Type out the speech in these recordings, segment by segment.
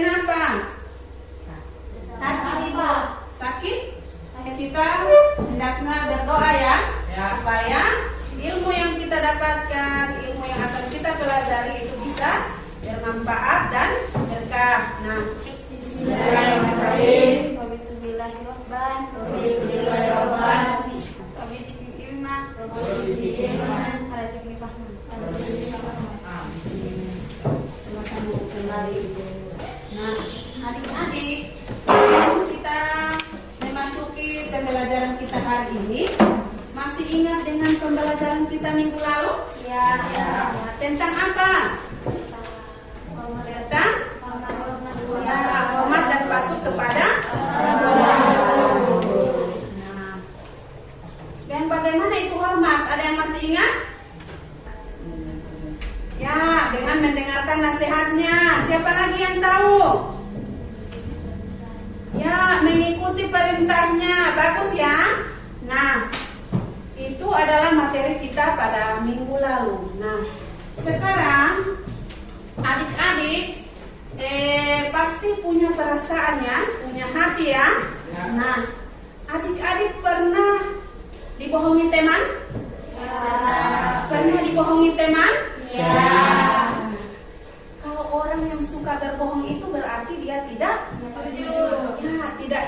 apa? Sakit, Pak. Sakit? Kita hendaknya berdoa ya, supaya ilmu yang kita dapatkan, ilmu yang akan kita pelajari itu bisa bermanfaat dan berkah. Nah, Bismillahirrahmanirrahim. Wabitullahirrahman. Nah, adik-adik, kita memasuki pembelajaran kita hari ini. Masih ingat dengan pembelajaran kita minggu lalu? Ya. Tentang apa? Tentang hormat dan patuh kepada dan bagaimana itu hormat? Ada yang masih ingat? Ya, dengan mendengarkan nasihatnya. Siapa lagi yang tahu? Ya, mengikuti perintahnya. Bagus ya. Nah, itu adalah materi kita pada minggu lalu. Nah, sekarang adik-adik pasti punya perasaan ya, punya hati ya. Nah, adik-adik pernah dibohongi teman? Pernah dibohongi teman? Kalau orang yang suka berbohong itu berarti dia tidak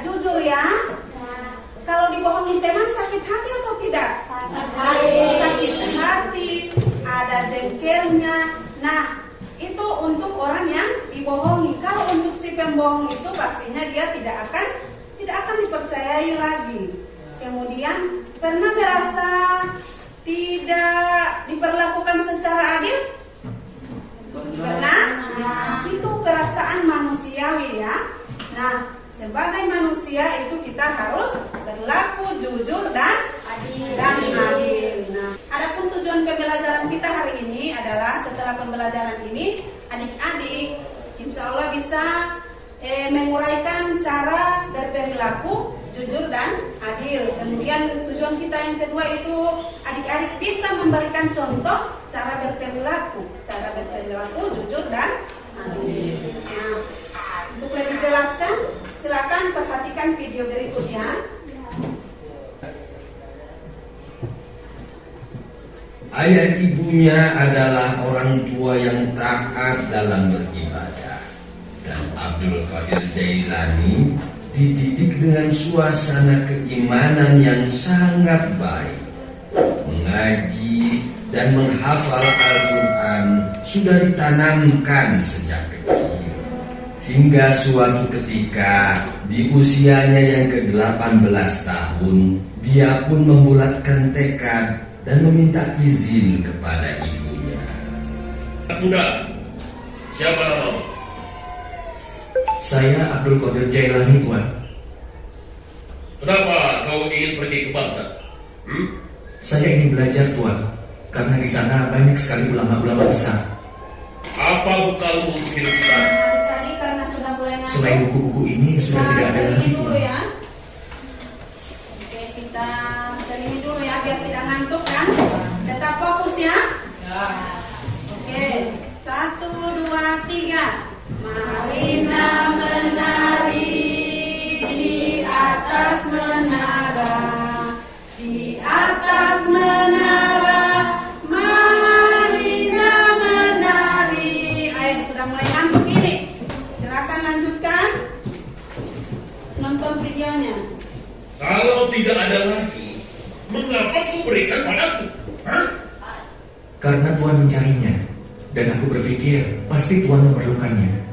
jujur ya. Kalau dibohongi teman sakit hati atau tidak? Sakit hati, ada jengkelnya. Nah, itu untuk orang yang dibohongi. Kalau untuk si pembohong itu pastinya dia tidak akan dipercayai lagi. Kemudian pernah merasa tidak diperlakukan secara adil? Pernah? Ya, itu perasaan manusiawi ya. Nah, sebagai manusia itu kita harus berlaku jujur dan adil. Nah, adapun tujuan pembelajaran kita hari ini adalah setelah pembelajaran ini adik-adik insya Allah bisa menguraikan cara berperilaku jujur dan adil. Kemudian tujuan kita yang kedua itu adik-adik bisa memberikan contoh cara berperilaku jujur dan adil. Nah, untuk lebih jelaskan silakan perhatikan video berikutnya. Ayah ibunya adalah orang tua yang taat dalam beribadah. Dan Abdul Qadir Jailani dididik dengan suasana keimanan yang sangat baik. Mengaji dan menghafal Al-Quran sudah ditanamkan sejak kecil. Hingga suatu ketika di usianya yang ke-18 tahun, dia pun membulatkan tekad dan meminta izin kepada ibunya. Muda, siapa namamu? Saya Abdul Qadir Jailani, Tuan. Kenapa kau ingin pergi ke Baghdad? Saya ingin belajar, Tuan, karena di sana banyak sekali ulama-ulama besar. Apa bekalmu untuk hidup di sana? Adik-adik karena sudah mulai ngantuk, Selain buku-buku ini sudah tidak ada lagi, selimi dulu Tuan. ya. Oke, kita selimi dulu ya biar tidak ngantuk kan. Tetap fokus ya. Oke, 1, 2, 3. Marina menari di atas menara, di atas menara. Marina menari. Ayo, sudah mulai ngantuk ini. Silakan lanjutkan nonton videonya. Kalau tidak ada lagi, mengapa kau berikan padaku? Karena Tuan mencarinya, dan aku berpikir pasti Tuan memerlukannya.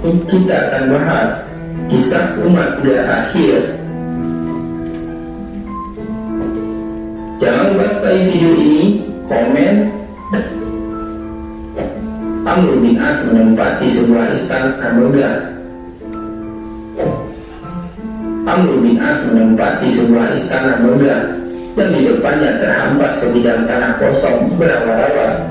Kita akan bahas kisah umat gak akhir. Jangan lupa sukai video ini, komen. Amr bin As menempati sebuah istana megah. Amr bin As menempati sebuah istana megah, dan di depannya terhambat sebidang tanah kosong berawa-rawa,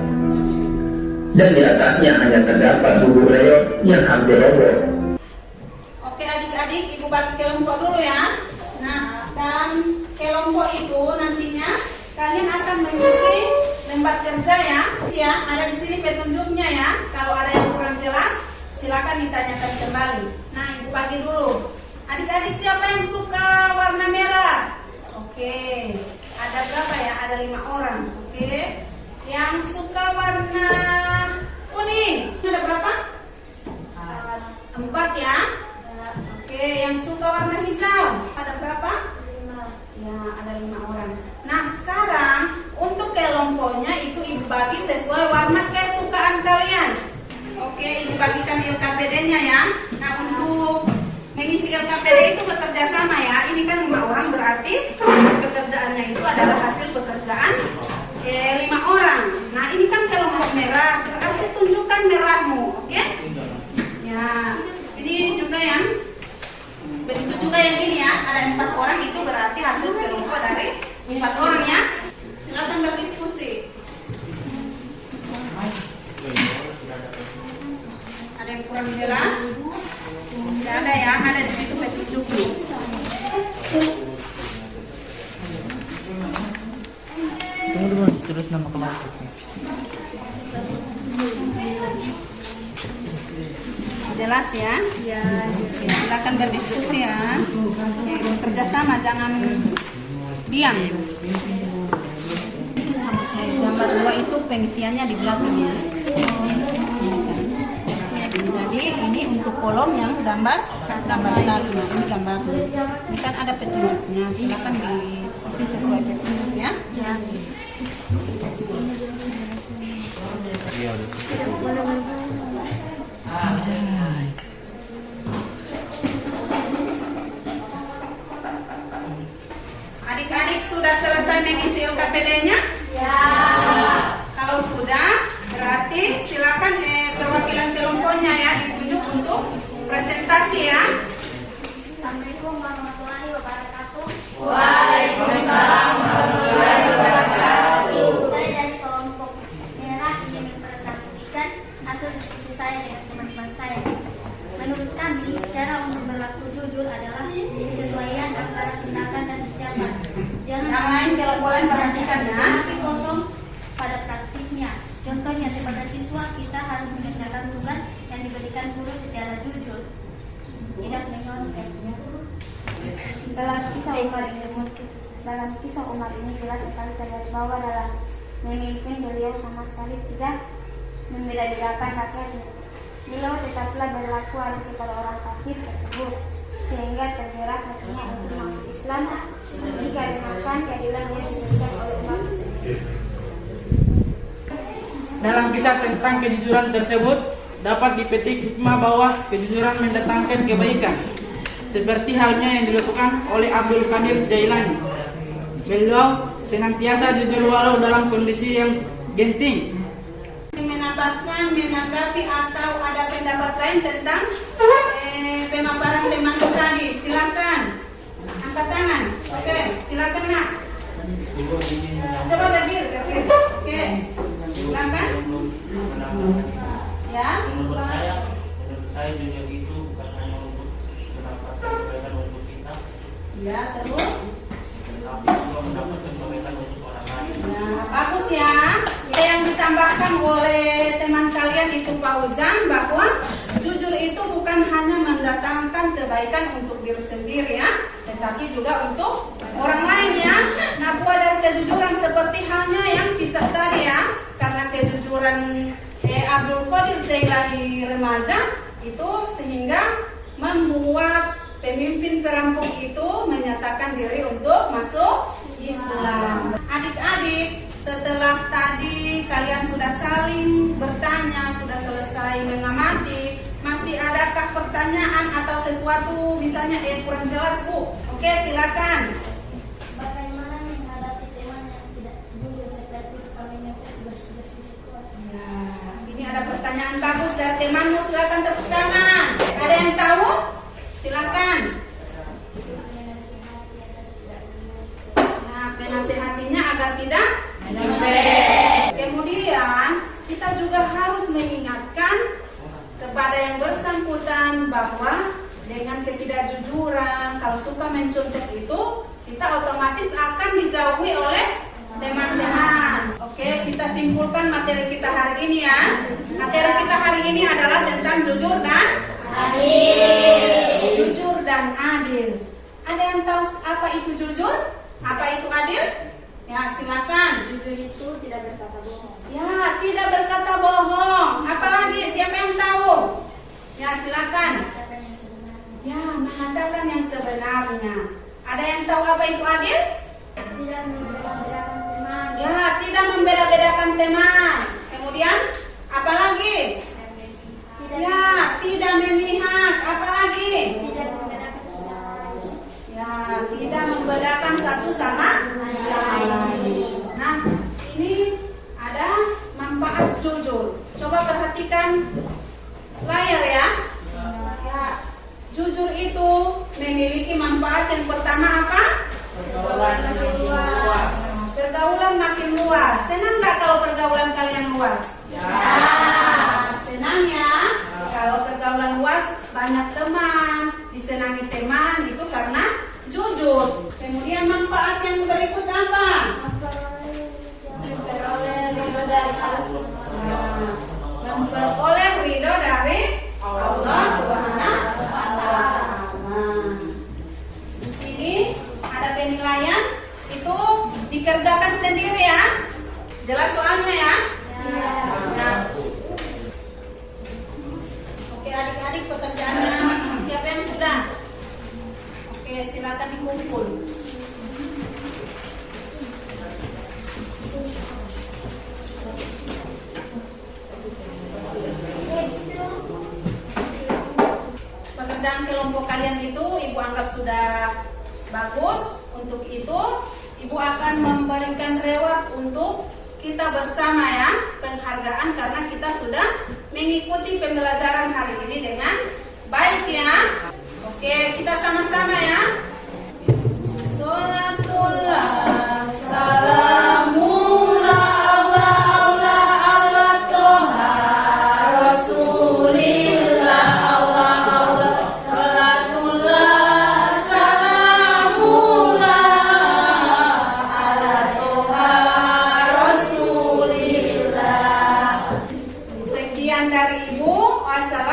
dan di atasnya hanya terdapat bubuk reot yang hampir roboh. Oke adik-adik, ibu bagi kelompok dulu ya. Nah, dan kelompok itu nantinya kalian akan mengisi lembar kerja ya. Ya, ada di sini petunjuknya ya. Kalau ada yang kurang jelas, silakan ditanyakan kembali. Nah, ibu bagi dulu. Adik-adik siapa yang suka warna merah? Oke, ada berapa ya? Ada 5 orang. Oke, yang suka warna kuning ada berapa? 4 ya. Oke, yang suka warna hijau ada berapa? 5. Ya, ada 5 orang. Nah, sekarang untuk kelompoknya itu ibu bagi sesuai warna kesukaan kalian. Oke, ibu bagikan LKPD-nya ya. Nah, untuk mengisi LKPD itu bekerja sama ya. Ini kan 5 orang, berarti pekerjaannya itu adalah hasil pekerjaan 5 orang. Nah, ini kan kelompok merah, berarti tunjukkan merahmu, oke? Ya, ini juga yang begitu juga yang ini ya. Ada 4 orang, itu berarti hasil kelompok dari 4 orang ya. Silakan berdiskusi. Ada yang kurang jelas? Tidak ada ya, ada di situ petunjuknya. Tunggu terus nama kelompoknya. Jelas ya? Ya. Silakan berdiskusi ya. Bekerja sama, jangan diam. Gambar 2 itu pengisiannya di belakang ya. Jadi ini untuk kolom yang gambar 1. Nah, ini gambar. Ini kan ada petunjuknya. Silakan diisi sesuai petunjuknya. Ya. Adik-adik sudah selesai mengisi LKPD-nya? Ya. Kalau sudah, berarti silakan perwakilan kelompoknya ya ditunjuk untuk presentasi ya. Assalamualaikum warahmatullahi wabarakatuh. Waalaikumsalam warahmatullahi wabarakatuh. Saya dari kelompok merah ingin mempresentasikan hasil diskusi saya dengan teman-teman saya. Menurut kami, cara untuk berlaku jujur adalah kesesuaian antara tindakan dan ucapan. Jangan Yang lain kalau boleh perhatikan ya. tapi kosong pada praktiknya. Contohnya sebagai siswa kita harus mengerjakan tugas yang diberikan guru secara jujur, tidak menyonteknya. Dalam kisah Umar ini jelas sekali terlihat bahwa dalam memimpin beliau sama sekali tidak membeda-bedakan rakyatnya. Beliau tetaplah berlaku adil kepada orang kafir tersebut sehingga tergerak hatinya untuk masuk Islam dikarenakan keadilan yang diberikan oleh umat Islam. Dalam kisah tentang kejujuran tersebut dapat dipetik hikmah bahwa kejujuran mendatangkan kebaikan, seperti halnya yang dilakukan oleh Abdul Qadir Jailani. Beliau senantiasa jujur walau dalam kondisi yang genting. Menanggapi atau ada pendapat lain tentang pemaparan temanku tadi, silakan angkat tangan. Oke, silakan nak. Coba berdiri. Oke, silakan. Ya. Menurut saya jujur itu bukan hanya untuk mendapatkan kebaikan untuk kita, Ya, terus. tetapi juga mendapatkan kebaikan untuk orang lain. Nah, bagus ya. Yang ditambahkan oleh teman kalian itu Fauzan bahwa jujur itu bukan hanya mendatangkan kebaikan untuk diri sendiri ya, tetapi juga untuk orang lain ya. Nah, buah dari kejujuran seperti halnya yang kisah tadi ya, karena kejujuran Abdul Qadir Jailani remaja itu sehingga membuat pemimpin perampok itu menyatakan diri untuk masuk Islam. Adik-adik, setelah tadi kalian sudah saling bertanya, sudah selesai mengamati, masih adakah pertanyaan atau sesuatu misalnya kurang jelas, Bu? Oke, silakan. Bagaimana menghadapi teman yang tidak jujur seperti suaminya tugas-tugas di sekolah? Nah, ini ada pertanyaan bagus dari temanmu, silakan tepuk tangan. Ada yang tahu? Silakan. Nah, penasehatinya agar tidak Kemudian kita juga harus mengingatkan kepada yang bersangkutan bahwa dengan ketidakjujuran, kalau suka mencontek itu, kita otomatis akan dijauhi oleh teman-teman. Oke, kita simpulkan materi kita hari ini ya. Materi kita hari ini adalah tentang jujur dan adil. Jujur dan adil. Ada yang tahu apa itu jujur? Apa itu adil? Ya, silakan. Jujur itu tidak berkata bohong. Ya, tidak berkata bohong. Apalagi siapa yang tahu? Ya, silakan. Mengatakan yang sebenarnya. Ya, mengatakan yang sebenarnya. Ada yang tahu apa itu adil? Tidak membeda-bedakan teman. Ya, tidak membeda-bedakan teman. Kemudian, apalagi? Ya, tidak memihak. Apalagi? Tidak membedakan sesuatu. Ya, tidak membedakan satu sama lain. Nah, ini ada manfaat jujur. Coba perhatikan layar ya. Ya, jujur itu memiliki manfaat yang pertama apa? Pergaulan makin luas. Pergaulan makin luas. Senang nggak kalau pergaulan kalian luas? Ya. Senang ya. Kalau pergaulan luas, banyak teman. Disenangi teman itu karena jujur. Kemudian manfaat yang berikut apa? Memperoleh ridho dari Allah. Nah, memperoleh ridho dari Allah Subhanahu wa Ta'ala. Di sini ada penilaian itu dikerjakan sendiri ya. Jelas soalnya ya? Nah. Oke, adik-adik pekerjaannya siapa yang sudah? Oke, silakan dikumpul. Pekerjaan kelompok kalian itu ibu anggap sudah bagus. Untuk itu ibu akan memberikan reward untuk kita bersama ya, penghargaan karena kita sudah mengikuti pembelajaran hari ini dengan baik ya. Oke, kita sama-sama ya. Sholatullah, salamullah, Allah Toha, Rasulillah, Allah, sholatullah, salamullah, ala Toha, Rasulillah. Sekian dari ibu. Wassalamualaikum